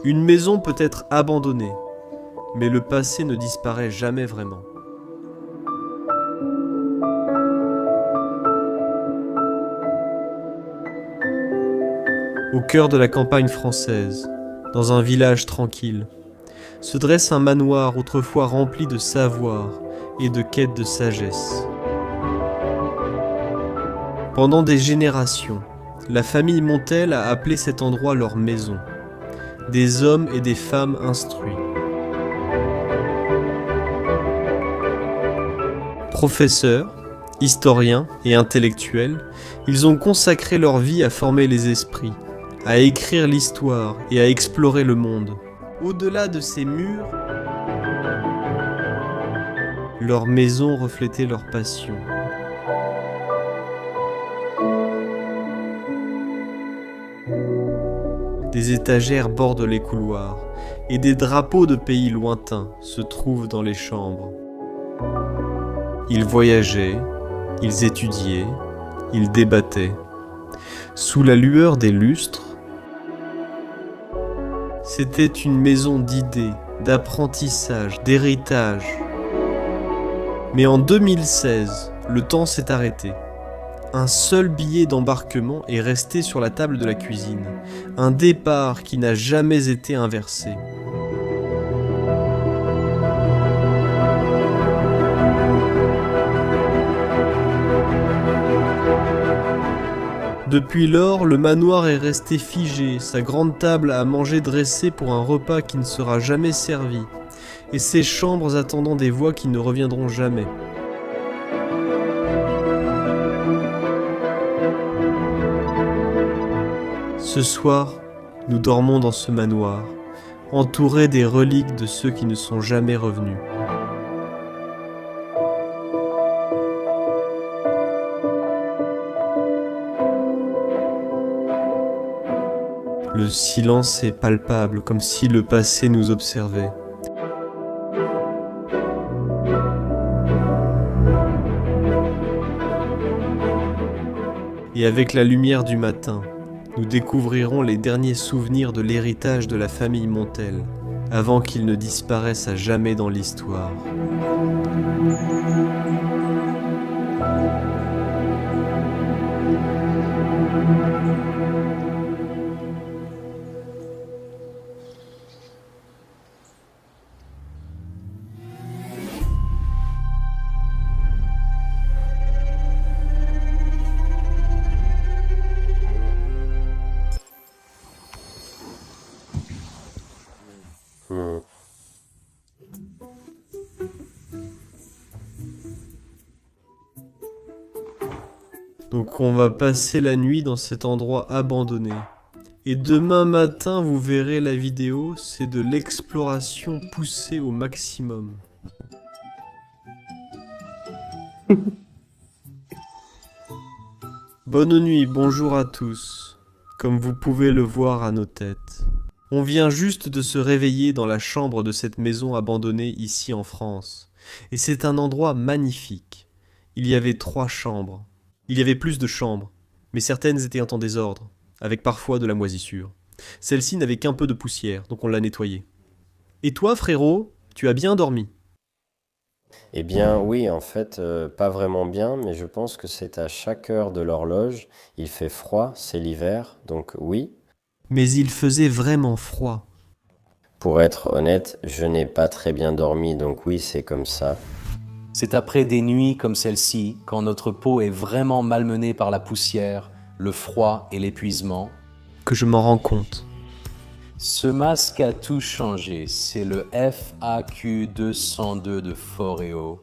Une maison peut être abandonnée, mais le passé ne disparaît jamais vraiment. Au cœur de la campagne française, dans un village tranquille, se dresse un manoir autrefois rempli de savoir et de quête de sagesse. Pendant des générations, la famille Montel a appelé cet endroit leur maison. Des hommes et des femmes instruits. Professeurs, historiens et intellectuels, ils ont consacré leur vie à former les esprits, à écrire l'histoire et à explorer le monde. Au-delà de ces murs, leur maison reflétait leur passion. Des étagères bordent les couloirs et des drapeaux de pays lointains se trouvent dans les chambres. Ils voyageaient, ils étudiaient, ils débattaient. Sous la lueur des lustres, c'était une maison d'idées, d'apprentissage, d'héritage. Mais en 2016, le temps s'est arrêté. Un seul billet d'embarquement est resté sur la table de la cuisine. Un départ qui n'a jamais été inversé. Depuis lors, le manoir est resté figé, sa grande table à manger dressée pour un repas qui ne sera jamais servi, et ses chambres attendant des voix qui ne reviendront jamais. Ce soir, nous dormons dans ce manoir, entourés des reliques de ceux qui ne sont jamais revenus. Le silence est palpable, comme si le passé nous observait. Et avec la lumière du matin, nous découvrirons les derniers souvenirs de l'héritage de la famille Montel, avant qu'ils ne disparaissent à jamais dans l'histoire. Donc on va passer la nuit dans cet endroit abandonné. Et demain matin, vous verrez la vidéo, c'est de l'exploration poussée au maximum. Bonne nuit, bonjour à tous. Comme vous pouvez le voir à nos têtes. On vient juste de se réveiller dans la chambre de cette maison abandonnée ici en France. Et c'est un endroit magnifique. Il y avait 3 chambres. Il y avait plus de chambres, mais certaines étaient en désordre, avec parfois de la moisissure. Celle-ci n'avait qu'un peu de poussière, donc on l'a nettoyée. Et toi, frérot, tu as bien dormi? Eh bien oui, en fait, pas vraiment bien, mais je pense que c'est à chaque heure de l'horloge. Il fait froid, c'est l'hiver, donc oui. Mais il faisait vraiment froid. Pour être honnête, je n'ai pas très bien dormi, donc oui, c'est comme ça. C'est après des nuits comme celle-ci, quand notre peau est vraiment malmenée par la poussière, le froid et l'épuisement, Que je m'en rends compte. ce masque a tout changé. C'est le FAQ 202 de Foreo.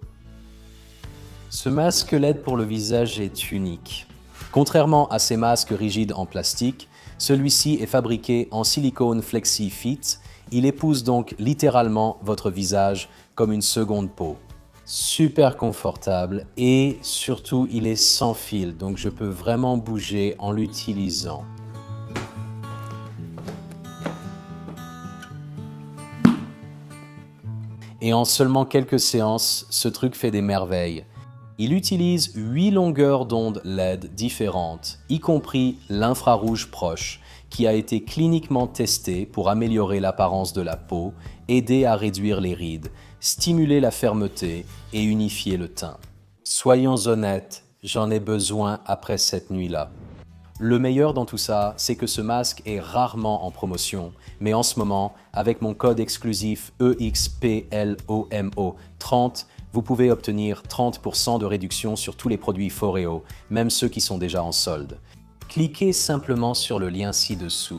Ce masque LED pour le visage est unique. Contrairement à ces masques rigides en plastique, celui-ci est fabriqué en silicone Flexi Fit. Il épouse donc littéralement votre visage comme une seconde peau. Super confortable et surtout il est sans fil, donc je peux vraiment bouger en l'utilisant. Et en seulement quelques séances, ce truc fait des merveilles. Il utilise 8 longueurs d'onde LED différentes, y compris l'infrarouge proche, qui a été cliniquement testé pour améliorer l'apparence de la peau, aider à réduire les rides, stimuler la fermeté et unifier le teint. Soyons honnêtes, j'en ai besoin après cette nuit-là. Le meilleur dans tout ça, c'est que ce masque est rarement en promotion, mais en ce moment, avec mon code exclusif EXPLOMO30, vous pouvez obtenir 30% de réduction sur tous les produits Foreo, même ceux qui sont déjà en solde. Cliquez simplement sur le lien ci-dessous.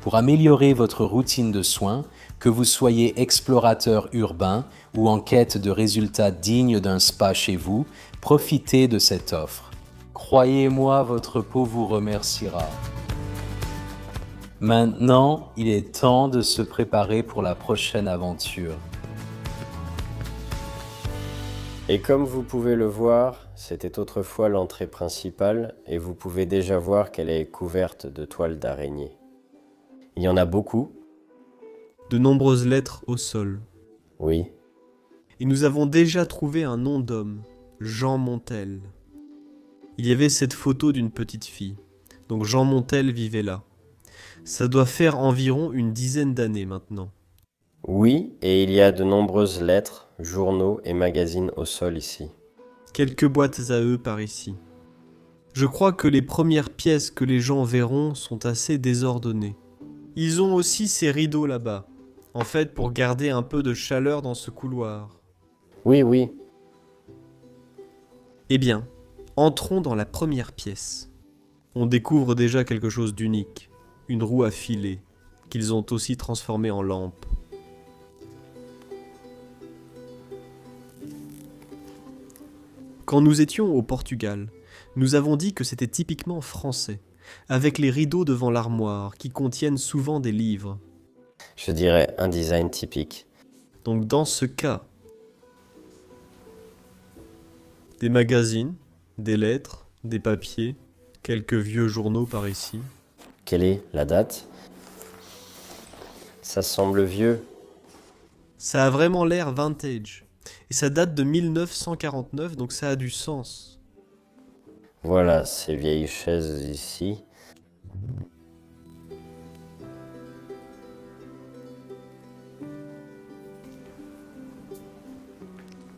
Pour améliorer votre routine de soins, que vous soyez explorateur urbain ou en quête de résultats dignes d'un spa chez vous, profitez de cette offre. Croyez-moi, votre peau vous remerciera. Maintenant, il est temps de se préparer pour la prochaine aventure. Et comme vous pouvez le voir, c'était autrefois l'entrée principale et vous pouvez déjà voir qu'elle est couverte de toiles d'araignée. Il y en a beaucoup. De nombreuses lettres au sol. Oui. Et nous avons déjà trouvé un nom d'homme, Jean Montel. Il y avait cette photo d'une petite fille. Donc Jean Montel vivait là. Ça doit faire environ une dizaine d'années maintenant. Oui, et il y a de nombreuses lettres, journaux et magazines au sol ici. Quelques boîtes à eux par ici. Je crois que les premières pièces que les gens verront sont assez désordonnées. Ils ont aussi ces rideaux là-bas, en fait pour garder un peu de chaleur dans ce couloir. Oui, oui. Eh bien, entrons dans la première pièce. On découvre déjà quelque chose d'unique, une roue à filet, qu'ils ont aussi transformée en lampe. Quand nous étions au Portugal, nous avons dit que c'était typiquement français, avec les rideaux devant l'armoire qui contiennent souvent des livres. Je dirais un design typique. Donc dans ce cas, des magazines, des lettres, des papiers, quelques vieux journaux par ici. Quelle est la date? Ça semble vieux. Ça a vraiment l'air vintage. Et ça date de 1949, donc ça a du sens. Voilà, ces vieilles chaises ici.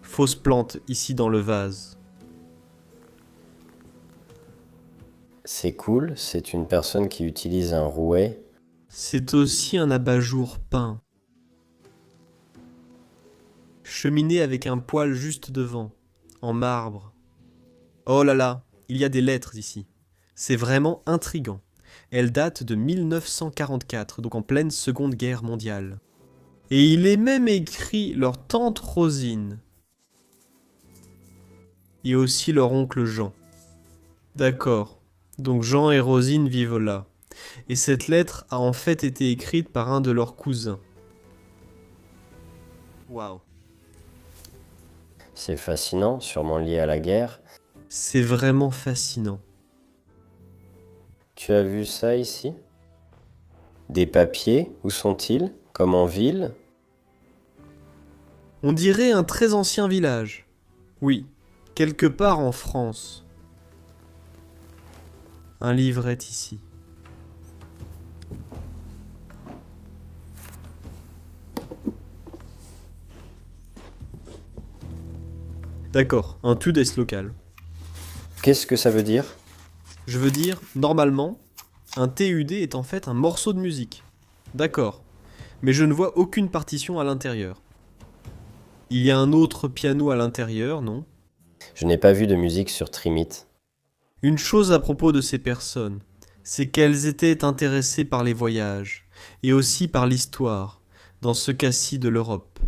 Fausse plante ici dans le vase. C'est cool, c'est une personne qui utilise un rouet. C'est aussi un abat-jour peint. Cheminée avec un poêle juste devant, en marbre. Oh là là, il y a des lettres ici. C'est vraiment intriguant. Elles datent de 1944, donc en pleine Seconde Guerre mondiale. Et il est même écrit leur tante Rosine. Et aussi leur oncle Jean. D'accord, donc Jean et Rosine vivent là. Et cette lettre a en fait été écrite par un de leurs cousins. Waouh. C'est fascinant, sûrement lié à la guerre. C'est vraiment fascinant. Tu as vu ça ici? Des papiers, où sont-ils? Comme en ville? On dirait un très ancien village. Oui, quelque part en France. Un livret ici. D'accord, un TUDS local. Qu'est-ce que ça veut dire? Je veux dire, normalement, un TUD est en fait un morceau de musique. D'accord, mais je ne vois aucune partition à l'intérieur. Il y a un autre piano à l'intérieur, non? Je n'ai pas vu de musique sur Trimit. Une chose à propos de ces personnes, c'est qu'elles étaient intéressées par les voyages, et aussi par l'histoire, dans ce cas-ci de l'Europe.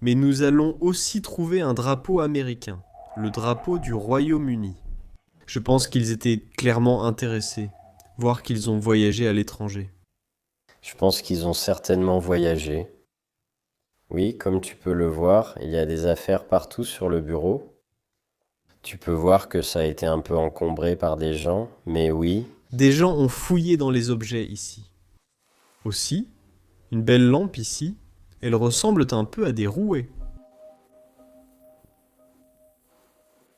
Mais nous allons aussi trouver un drapeau américain, le drapeau du Royaume-Uni. Je pense qu'ils étaient clairement intéressés, voire qu'ils ont voyagé à l'étranger. Je pense qu'ils ont certainement voyagé. Oui, comme tu peux le voir, il y a des affaires partout sur le bureau. Tu peux voir que ça a été un peu encombré par des gens, mais oui. Des gens ont fouillé dans les objets ici. Aussi, une belle lampe ici, elles ressemblent un peu à des rouets.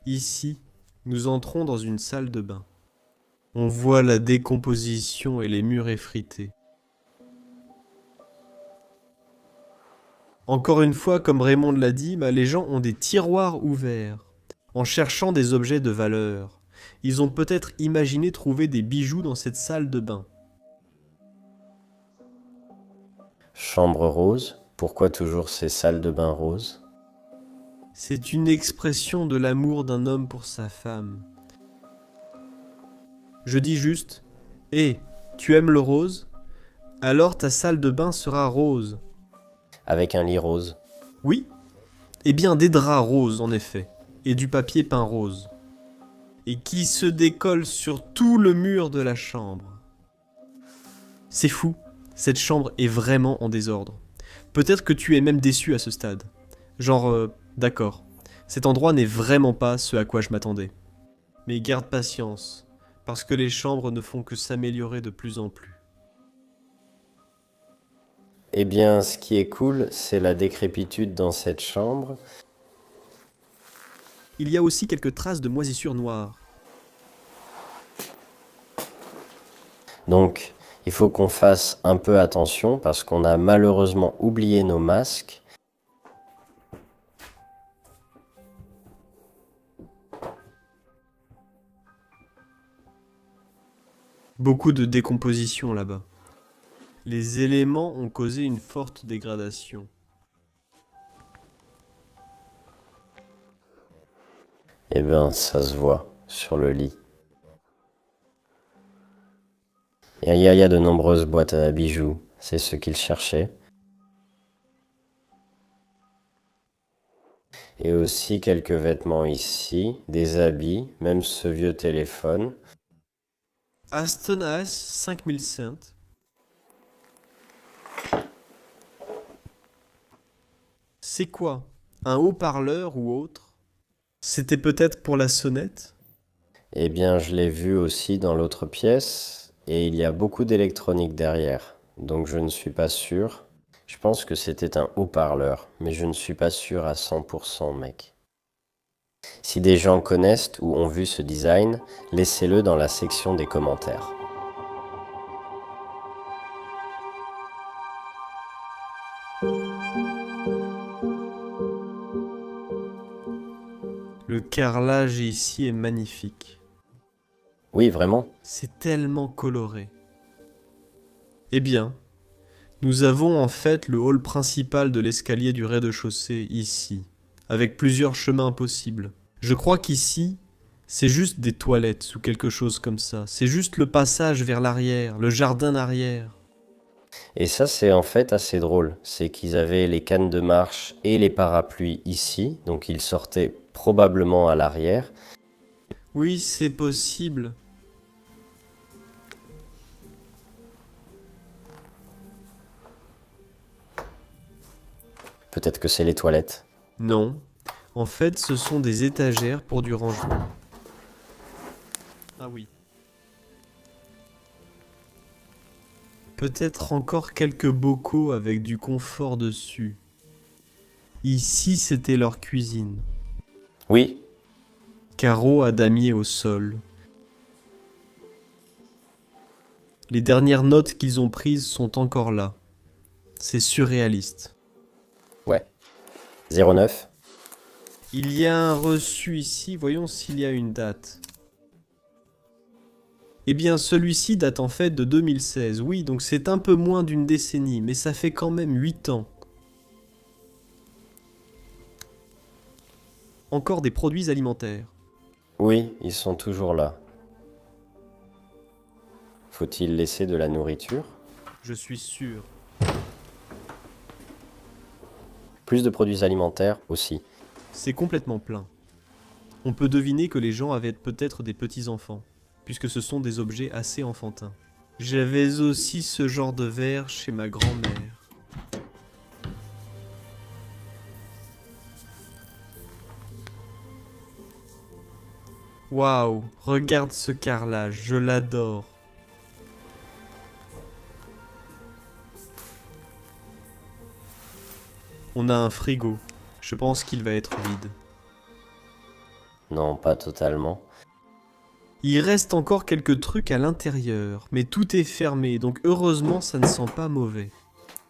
Ici, nous entrons dans une salle de bain. On voit la décomposition et les murs effrités. Encore une fois, comme Raymond l'a dit, les gens ont des tiroirs ouverts, en cherchant des objets de valeur. Ils ont peut-être imaginé trouver des bijoux dans cette salle de bain. Chambre rose, pourquoi toujours ces salles de bain roses? C'est une expression de l'amour d'un homme pour sa femme. Je dis juste, hé, tu aimes le rose? Alors ta salle de bain sera rose. Avec un lit rose. Oui? Eh bien des draps roses en effet, et du papier peint rose. Et qui se décolle sur tout le mur de la chambre. C'est fou, cette chambre est vraiment en désordre. Peut-être que tu es même déçu à ce stade. Genre, d'accord, cet endroit n'est vraiment pas ce à quoi je m'attendais. Mais garde patience, parce que les chambres ne font que s'améliorer de plus en plus. Eh bien, ce qui est cool, c'est la décrépitude dans cette chambre. Il y a aussi quelques traces de moisissure noire. Donc, il faut qu'on fasse un peu attention parce qu'on a malheureusement oublié nos masques. Beaucoup de décomposition là-bas. Les éléments ont causé une forte dégradation. Eh bien, ça se voit sur le lit. Il y a de nombreuses boîtes à bijoux, c'est ce qu'il cherchait. Et aussi quelques vêtements ici, des habits, même ce vieux téléphone. Aston As 5005. C'est quoi? Un haut-parleur ou autre? C'était peut-être pour la sonnette? Eh bien, je l'ai vu aussi dans l'autre pièce, et il y a beaucoup d'électronique derrière, donc je ne suis pas sûr. Je pense que c'était un haut-parleur, mais je ne suis pas sûr à 100%, mec. Si des gens connaissent ou ont vu ce design, laissez-le dans la section des commentaires. Le carrelage ici est magnifique. Oui, vraiment. C'est tellement coloré. Eh bien, nous avons en fait le hall principal de l'escalier du rez-de-chaussée ici, avec plusieurs chemins possibles. Je crois qu'ici, c'est juste des toilettes ou quelque chose comme ça. C'est juste le passage vers l'arrière, le jardin arrière. Et ça, c'est en fait assez drôle. C'est qu'ils avaient les cannes de marche et les parapluies ici, donc ils sortaient probablement à l'arrière. Oui, c'est possible. Peut-être que c'est les toilettes. Non. En fait, ce sont des étagères pour du rangement. Ah oui. Peut-être encore quelques bocaux avec du confort dessus. Ici, c'était leur cuisine. Oui, Carreaux à damier au sol. Les dernières notes qu'ils ont prises sont encore là. C'est surréaliste. ouais. 09. Il y a un reçu ici, voyons s'il y a une date. Eh bien, celui-ci date en fait de 2016. Oui, donc c'est un peu moins d'une décennie, mais ça fait quand même 8 ans. Encore des produits alimentaires. Oui, ils sont toujours là. Faut-il laisser de la nourriture? Je suis sûr. Plus de produits alimentaires aussi. C'est complètement plein. On peut deviner que les gens avaient peut-être des petits-enfants, puisque ce sont des objets assez enfantins. J'avais aussi ce genre de verre chez ma grand-mère. Waouh, regarde ce carrelage, je l'adore. On a un frigo. Je pense qu'il va être vide. Non, pas totalement. Il reste encore quelques trucs à l'intérieur, mais tout est fermé, donc heureusement ça ne sent pas mauvais.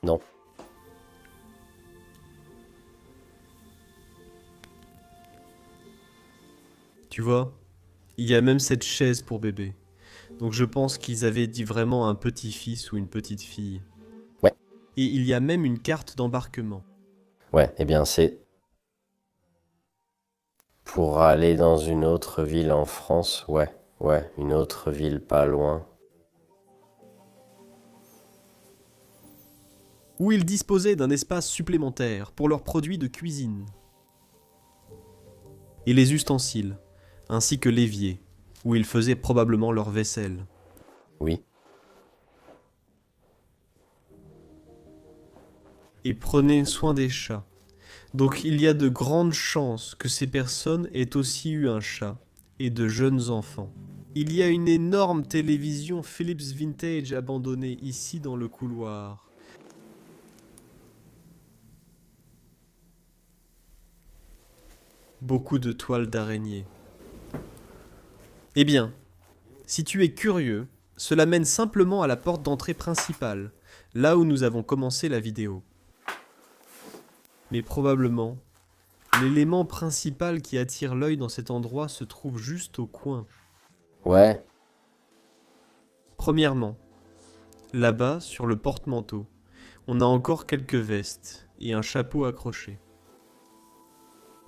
Non. Tu vois, il y a même cette chaise pour bébé. Donc je pense qu'ils avaient dit vraiment un petit-fils ou une petite fille. Ouais. Et il y a même une carte d'embarquement. Ouais, eh bien c'est pour aller dans une autre ville en France. Ouais, ouais, une autre ville pas loin. Où ils disposaient d'un espace supplémentaire pour leurs produits de cuisine. Et les ustensiles, ainsi que l'évier, où ils faisaient probablement leur vaisselle. Oui. Et prenaient soin des chats. Donc il y a de grandes chances que ces personnes aient aussi eu un chat, et de jeunes enfants. Il y a une énorme télévision Philips Vintage abandonnée ici dans le couloir. Beaucoup de toiles d'araignée. Eh bien, si tu es curieux, cela mène simplement à la porte d'entrée principale, là où nous avons commencé la vidéo. Mais probablement, l'élément principal qui attire l'œil dans cet endroit se trouve juste au coin. Ouais, Premièrement, là-bas, sur le porte-manteau, on a encore quelques vestes et un chapeau accroché.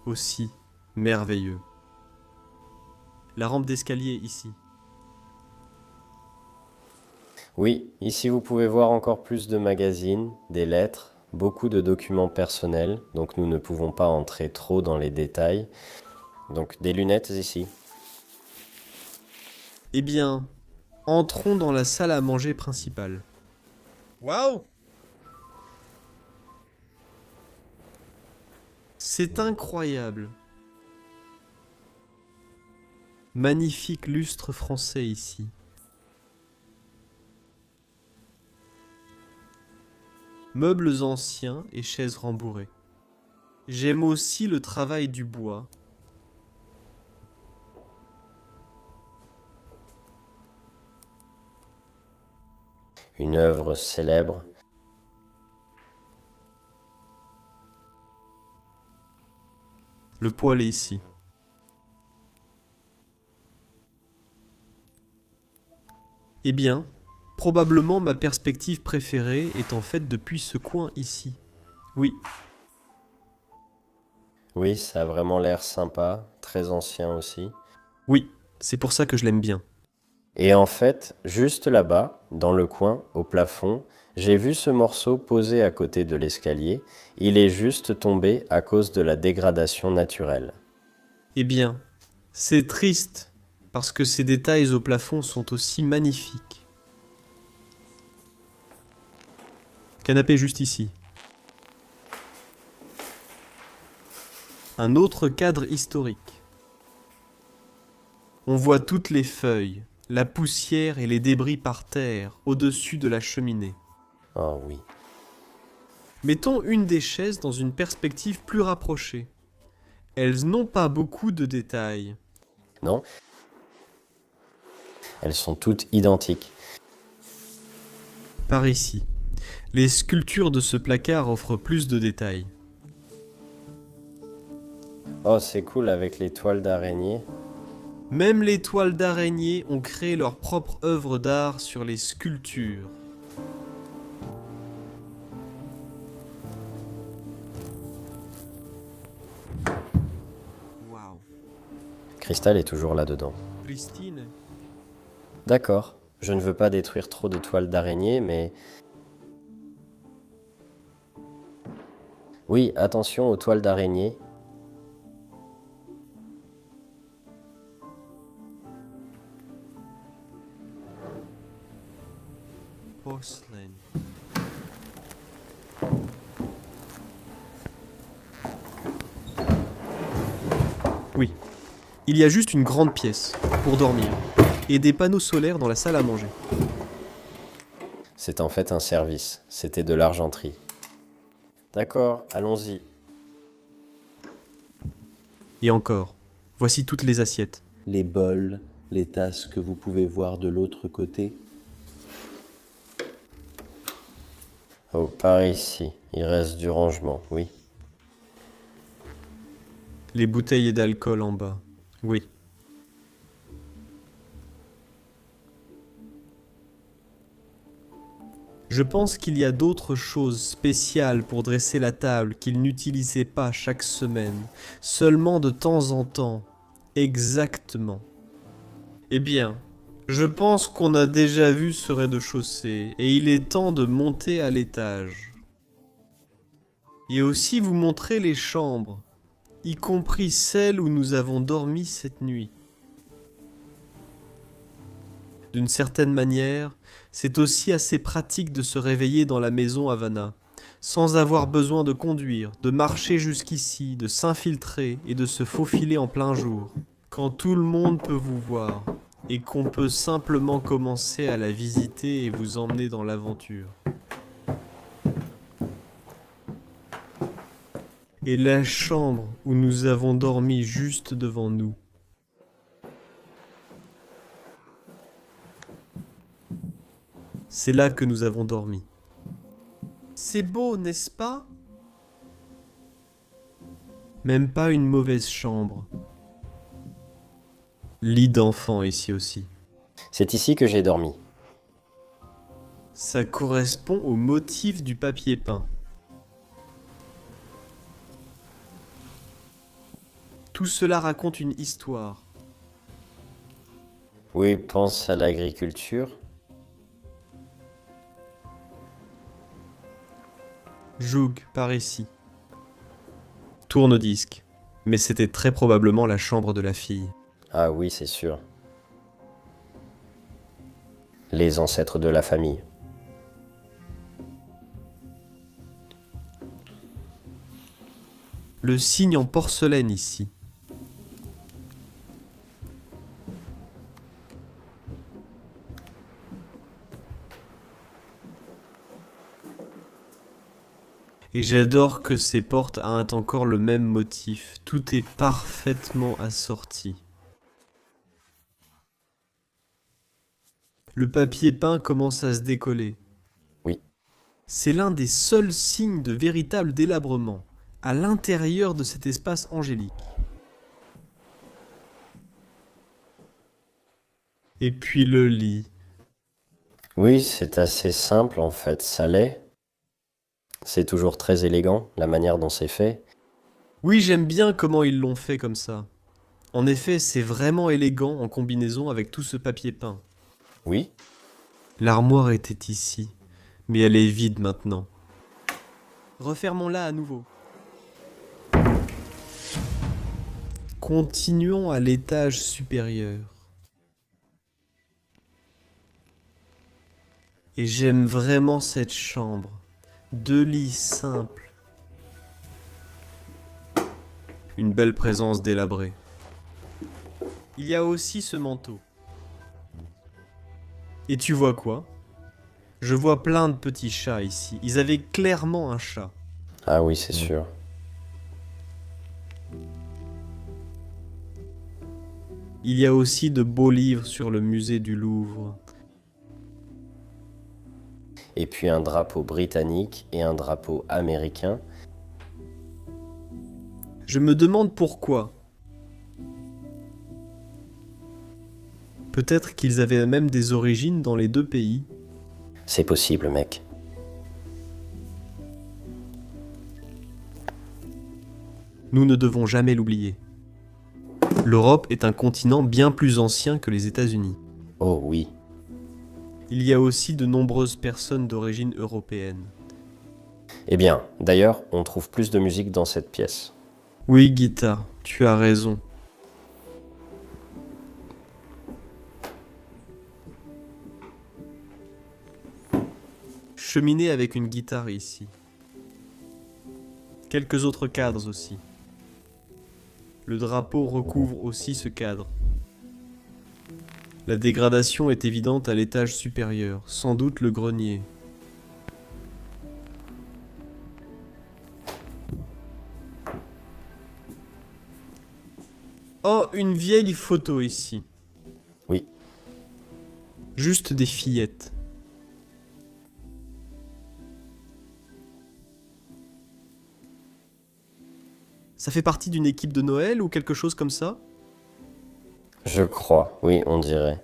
Aussi merveilleux. La rampe d'escalier ici. oui, ici vous pouvez voir encore plus de magazines, des lettres, beaucoup de documents personnels, donc nous ne pouvons pas entrer trop dans les détails. Donc des lunettes ici. Eh bien, entrons dans la salle à manger principale. Waouh! C'est incroyable. Magnifique lustre français ici. Meubles anciens et chaises rembourrées. J'aime aussi le travail du bois. Une œuvre célèbre. Le poêle est ici. Eh bien, probablement ma perspective préférée est en fait depuis ce coin ici. Oui, Oui, ça a vraiment l'air sympa, très ancien aussi. oui, c'est pour ça que je l'aime bien. Et en fait, juste là-bas, dans le coin, au plafond, j'ai vu ce morceau posé à côté de l'escalier. Il est juste tombé à cause de la dégradation naturelle. Eh bien, c'est triste, parce que ces détails au plafond sont aussi magnifiques. Canapé juste ici. Un autre cadre historique. On voit toutes les feuilles, la poussière et les débris par terre au-dessus de la cheminée. Oh oui. Mettons une des chaises dans une perspective plus rapprochée. Elles n'ont pas beaucoup de détails. Non? Elles sont toutes identiques. Par ici, les sculptures de ce placard offrent plus de détails. Oh, c'est cool avec les toiles d'araignée. Même les toiles d'araignée ont créé leur propre œuvre d'art sur les sculptures. Waouh, Cristal est toujours là-dedans. pristine. D'accord. Je ne veux pas détruire trop de toiles d'araignée, mais... Oui, attention aux toiles d'araignée. Porcelain. Oui, il y a juste une grande pièce pour dormir et des panneaux solaires dans la salle à manger. C'est en fait un service. C'était de l'argenterie. D'accord, allons-y. Et encore, Voici toutes les assiettes. Les bols, les tasses que vous pouvez voir de l'autre côté. Oh, par ici, il reste du rangement, oui. Les bouteilles d'alcool en bas. Oui. Je pense qu'il y a d'autres choses spéciales pour dresser la table qu'il n'utilisait pas chaque semaine, seulement de temps en temps. Exactement. Eh bien, je pense qu'on a déjà vu ce rez-de-chaussée, et il est temps de monter à l'étage. Et aussi vous montrer les chambres, y compris celle où nous avons dormi cette nuit. D'une certaine manière, c'est aussi assez pratique de se réveiller dans la maison Havana, sans avoir besoin de conduire, de marcher jusqu'ici, de s'infiltrer et de se faufiler en plein jour, quand tout le monde peut vous voir, et qu'on peut simplement commencer à la visiter et vous emmener dans l'aventure. Et la chambre où nous avons dormi juste devant nous. C'est là que nous avons dormi. C'est beau, n'est-ce pas? Même pas une mauvaise chambre. Lit d'enfant ici aussi. C'est ici que j'ai dormi. Ça correspond au motif du papier peint. Tout cela raconte une histoire. Oui, pense à l'agriculture. Joug, par ici. Tourne-disque. Mais c'était très probablement la chambre de la fille. Ah oui, c'est sûr. Les ancêtres de la famille. Le signe en porcelaine ici. Et j'adore que ces portes aient encore le même motif. Tout est parfaitement assorti. Le papier peint commence à se décoller. Oui. C'est l'un des seuls signes de véritable délabrement, à l'intérieur de cet espace angélique. Et puis le lit. Oui, c'est assez simple en fait, ça l'est. C'est toujours très élégant, la manière dont c'est fait. Oui, j'aime bien comment ils l'ont fait comme ça. En effet, c'est vraiment élégant en combinaison avec tout ce papier peint. Oui, L'armoire était ici, mais elle est vide maintenant. Refermons-la à nouveau. Continuons à l'étage supérieur. Et j'aime vraiment cette chambre. 2 lits simples. Une belle présence délabrée. Il y a aussi ce manteau. Et tu vois quoi? Je vois plein de petits chats ici. Ils avaient clairement un chat. ah oui, c'est sûr. Il y a aussi de beaux livres sur le musée du Louvre. Et puis un drapeau britannique et un drapeau américain. Je me demande pourquoi. Peut-être qu'ils avaient même des origines dans les deux pays. C'est possible, mec. Nous ne devons jamais l'oublier. L'Europe est un continent bien plus ancien que les États-Unis. Oh oui. Il y a aussi de nombreuses personnes d'origine européenne. Eh bien, d'ailleurs, on trouve plus de musique dans cette pièce. Oui, Guitare, tu as raison. Cheminée avec une guitare ici. Quelques autres cadres aussi. Le drapeau recouvre aussi ce cadre. La dégradation est évidente à l'étage supérieur, sans doute le grenier. Oh, voir une vieille photo ici. Oui. Juste des fillettes. Ça fait partie d'une équipe de Noël ou quelque chose comme ça? Je crois, oui, on dirait.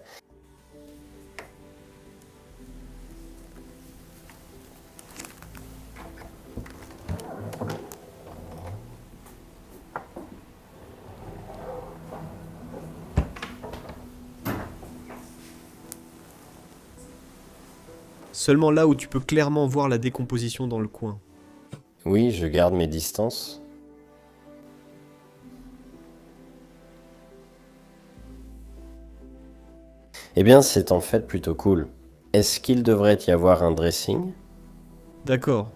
Seulement là où tu peux clairement voir la décomposition dans le coin. Oui, je garde mes distances. Eh bien, c'est en fait plutôt cool. Est-ce qu'il devrait y avoir un dressing? D'accord.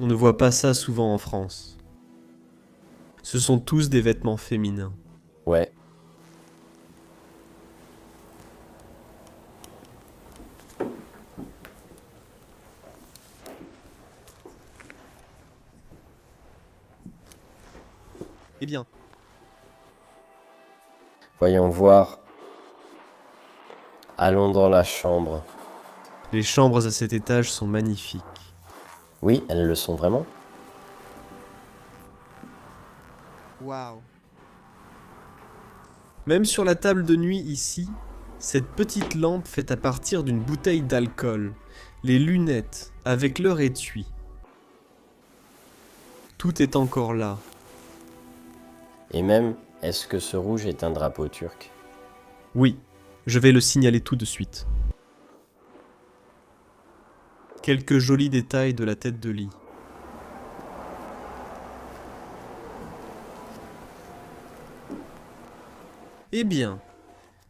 On ne voit pas ça souvent en France. Ce sont tous des vêtements féminins. Ouais. Eh bien, Voyons voir. Allons dans la chambre. les chambres à cet étage sont magnifiques. Oui, elles le sont vraiment. Waouh. Même sur la table de nuit ici, cette petite lampe faite à partir d'une bouteille d'alcool, les lunettes avec leur étui. Tout est encore là. Et même, est-ce que ce rouge est un drapeau turc? Oui, je vais le signaler tout de suite. Quelques jolis détails de la tête de lit. Eh bien,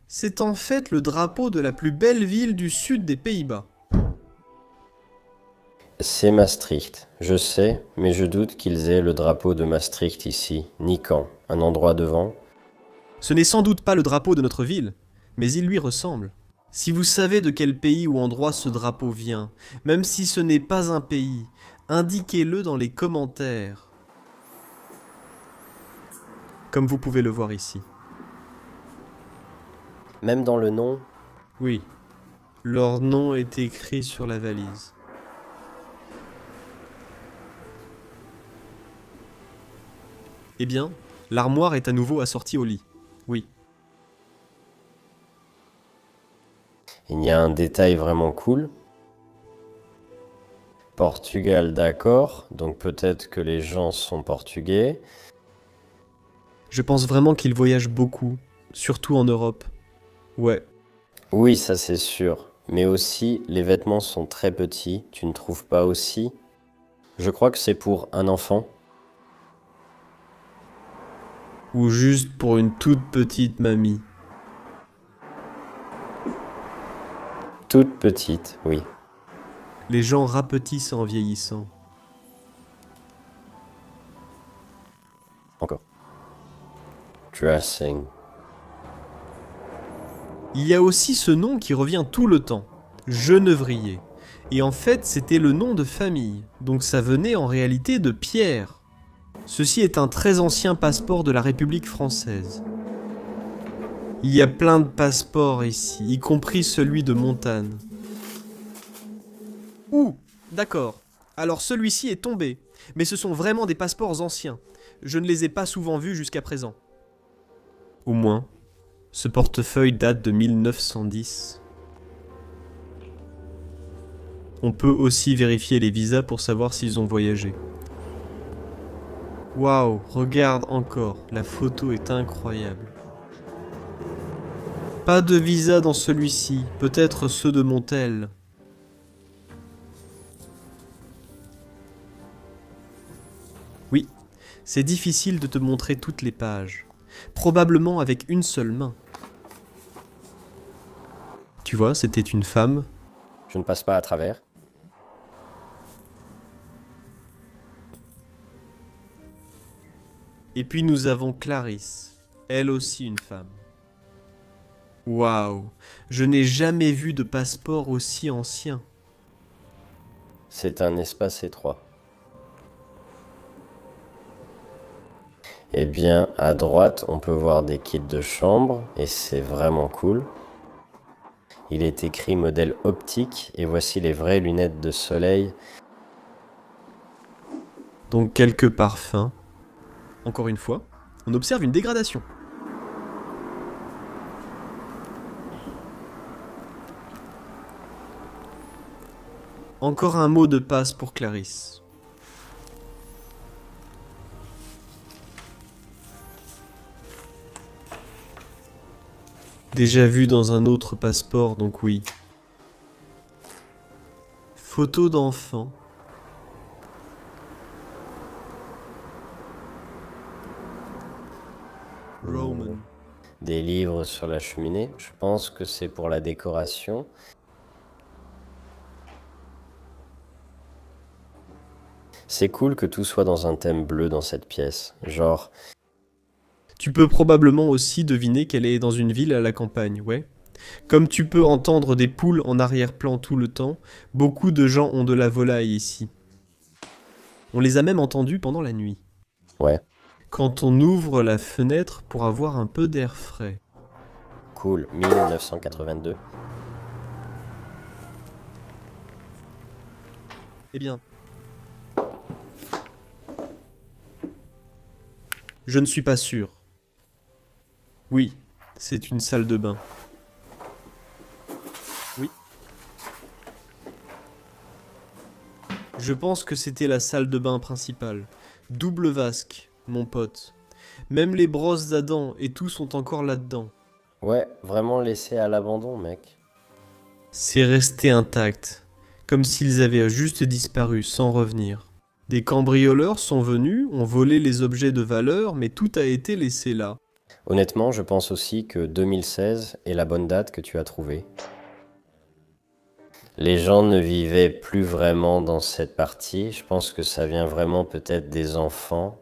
c'est en fait le drapeau de la plus belle ville du sud des Pays-Bas. C'est Maastricht, je sais, mais je doute qu'ils aient le drapeau de Maastricht ici, ni Caen, un endroit devant. Ce n'est sans doute pas le drapeau de notre ville, mais il lui ressemble. Si vous savez de quel pays ou endroit ce drapeau vient, même si ce n'est pas un pays, indiquez-le dans les commentaires. Comme vous pouvez le voir ici. Même dans le nom, Oui, leur nom est écrit sur la valise. Eh bien, l'armoire est à nouveau assortie au lit. Oui. il y a un détail vraiment cool. Portugal, d'accord, donc peut-être que les gens sont portugais. Je pense vraiment qu'ils voyagent beaucoup, surtout en Europe. Ouais. Oui, ça c'est sûr. Mais aussi, les vêtements sont très petits, tu ne trouves pas aussi? Je crois que c'est pour un enfant. Ou juste pour une toute petite mamie. Toute petite, oui. Les gens rapetissent en vieillissant. Encore. Dressing. Il y a aussi ce nom qui revient tout le temps, Genevrier. Et en fait, c'était le nom de famille, donc ça venait en réalité de Pierre. Ceci est un très ancien passeport de la République française. Il y a plein de passeports ici, y compris celui de Montane. Ouh, d'accord. Alors celui-ci est tombé, mais ce sont vraiment des passeports anciens. Je ne les ai pas souvent vus jusqu'à présent. Au moins, ce portefeuille date de 1910. On peut aussi vérifier les visas pour savoir s'ils ont voyagé. Waouh, regarde encore, la photo est incroyable. Pas de visa dans celui-ci, peut-être ceux de Montel. Oui, c'est difficile de te montrer toutes les pages, probablement avec une seule main. Tu vois, c'était une femme. Je ne passe pas à travers. Et puis nous avons Clarisse, elle aussi une femme. Waouh, je n'ai jamais vu de passeport aussi ancien. C'est un espace étroit. Eh bien, à droite, on peut voir des kits de chambre, et c'est vraiment cool. Il est écrit modèle optique, et voici les vraies lunettes de soleil. Donc quelques parfums. Encore une fois, on observe une dégradation. Encore un mot de passe pour Clarisse. Déjà vu dans un autre passeport, donc oui. Photo d'enfant. Roman. Des livres sur la cheminée, je pense que c'est pour la décoration. C'est cool que tout soit dans un thème bleu dans cette pièce, genre... Tu peux probablement aussi deviner qu'elle est dans une ville à la campagne, ouais. Comme tu peux entendre des poules en arrière-plan tout le temps, beaucoup de gens ont de la volaille ici. On les a même entendus pendant la nuit. Ouais, Quand on ouvre la fenêtre pour avoir un peu d'air frais. cool, 1982. Eh bien, je ne suis pas sûr. Oui, c'est une salle de bain. Oui. Je pense que c'était la salle de bain principale. Double vasque, mon pote. Même les brosses à dents et tout sont encore là-dedans. Ouais, vraiment laissé à l'abandon, mec. C'est resté intact, comme s'ils avaient juste disparu sans revenir. Des cambrioleurs sont venus, ont volé les objets de valeur, mais tout a été laissé là. Honnêtement, je pense aussi que 2016 est la bonne date que tu as trouvée. Les gens ne vivaient plus vraiment dans cette partie. Je pense que ça vient vraiment peut-être des enfants.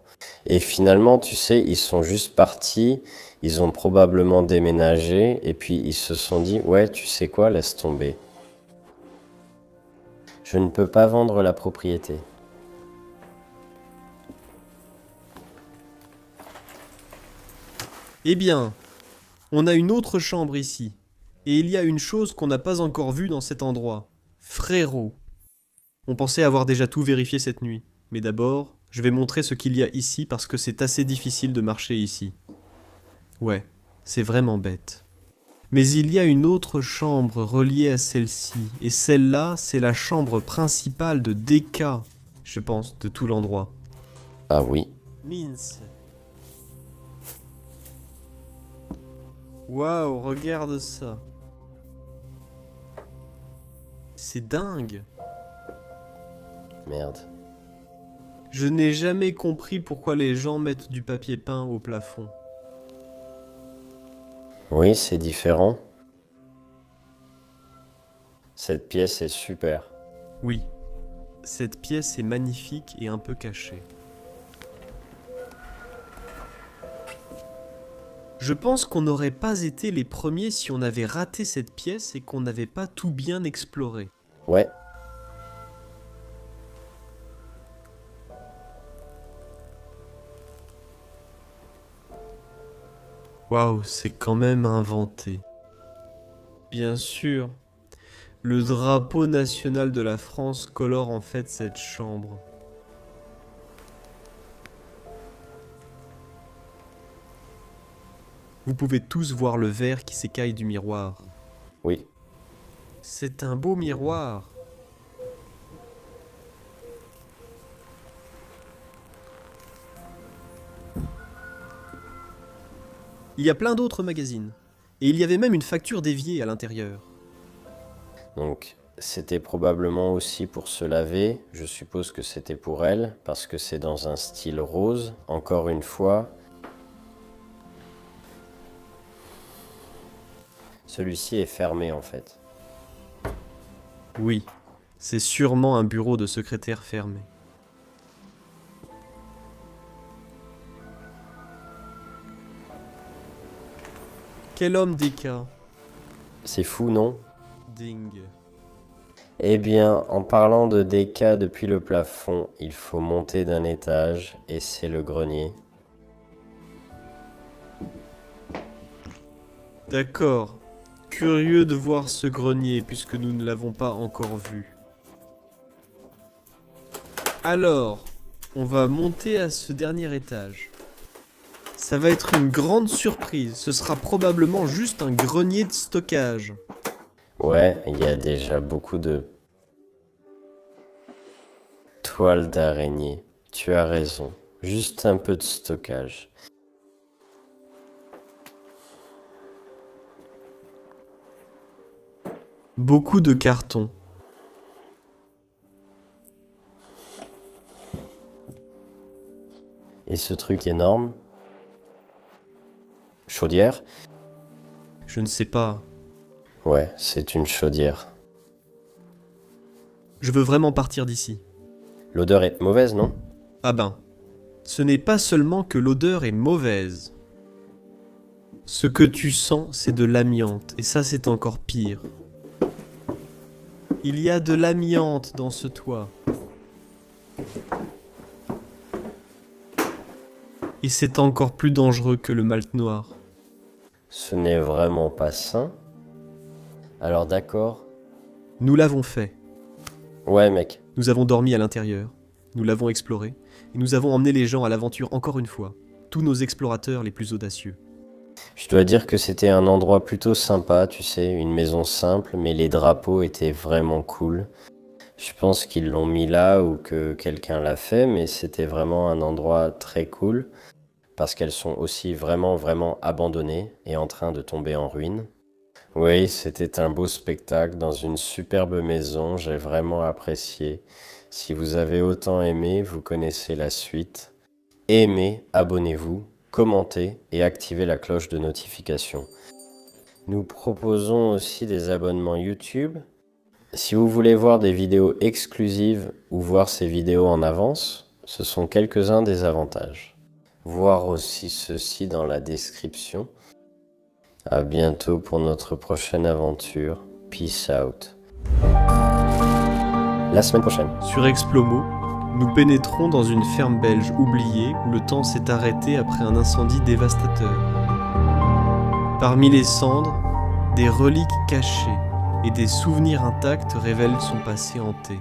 Et finalement, tu sais, ils sont juste partis. Ils ont probablement déménagé. Et puis, ils se sont dit, ouais, tu sais quoi, laisse tomber. Je ne peux pas vendre la propriété. Eh bien, on a une autre chambre ici. Et il y a une chose qu'on n'a pas encore vue dans cet endroit. Frérot. On pensait avoir déjà tout vérifié cette nuit. Mais d'abord, je vais montrer ce qu'il y a ici parce que c'est assez difficile de marcher ici. Ouais, c'est vraiment bête. Mais il y a une autre chambre reliée à celle-ci. Et celle-là, c'est la chambre principale de DK, je pense, de tout l'endroit. Ah oui. Mince. Waouh, regarde ça. C'est dingue. Merde. Je n'ai jamais compris pourquoi les gens mettent du papier peint au plafond. Oui, c'est différent. Cette pièce est super. Oui, cette pièce est magnifique et un peu cachée. Je pense qu'on n'aurait pas été les premiers si on avait raté cette pièce et qu'on n'avait pas tout bien exploré. Ouais. Waouh, c'est quand même inventé. Bien sûr, le drapeau national de la France colore en fait cette chambre. Vous pouvez tous voir le verre qui s'écaille du miroir. Oui. C'est un beau miroir. Il y a plein d'autres magazines. Et il y avait même une facture d'évier à l'intérieur. Donc, c'était probablement aussi pour se laver. Je suppose que c'était pour elle, parce que c'est dans un style rose. Encore une fois. Celui-ci est fermé en fait. Oui, c'est sûrement un bureau de secrétaire fermé. Quel homme d'écart. C'est fou, non? Ding. Eh bien, en parlant de dégâts depuis le plafond, il faut monter d'un étage, et c'est le grenier. D'accord. Curieux de voir ce grenier puisque nous ne l'avons pas encore vu. Alors, on va monter à ce dernier étage. Ça va être une grande surprise. Ce sera probablement juste un grenier de stockage. Ouais, il y a déjà beaucoup de toiles d'araignée. Tu as raison. Juste un peu de stockage. Beaucoup de cartons. Et ce truc énorme? Chaudière? Je ne sais pas. Ouais, c'est une chaudière. Je veux vraiment partir d'ici. L'odeur est mauvaise, non? Ah ben, ce n'est pas seulement que l'odeur est mauvaise. Ce que tu sens, c'est de l'amiante, et ça c'est encore pire. Il y a de l'amiante dans ce toit. Et c'est encore plus dangereux que le malt noir. Ce n'est vraiment pas sain. Alors d'accord. Nous l'avons fait. Ouais, mec. Nous avons dormi à l'intérieur. Nous l'avons exploré. Et nous avons emmené les gens à l'aventure encore une fois. Tous nos explorateurs les plus audacieux. Je dois dire que c'était un endroit plutôt sympa, tu sais, une maison simple, mais les drapeaux étaient vraiment cool. Je pense qu'ils l'ont mis là ou que quelqu'un l'a fait, mais c'était vraiment un endroit très cool, parce qu'elles sont aussi vraiment abandonnées et en train de tomber en ruine. Oui, c'était un beau spectacle dans une superbe maison, j'ai vraiment apprécié. Si vous avez autant aimé, vous connaissez la suite. Aimez, abonnez-vous, commentez et activez la cloche de notification. Nous proposons aussi des abonnements YouTube. Si vous voulez voir des vidéos exclusives ou voir ces vidéos en avance, ce sont quelques-uns des avantages. Voir aussi ceci dans la description. À bientôt pour notre prochaine aventure. Peace out. La semaine prochaine. Sur Explomo, nous pénétrons dans une ferme belge oubliée où le temps s'est arrêté après un incendie dévastateur. Parmi les cendres, des reliques cachées et des souvenirs intacts révèlent son passé hanté.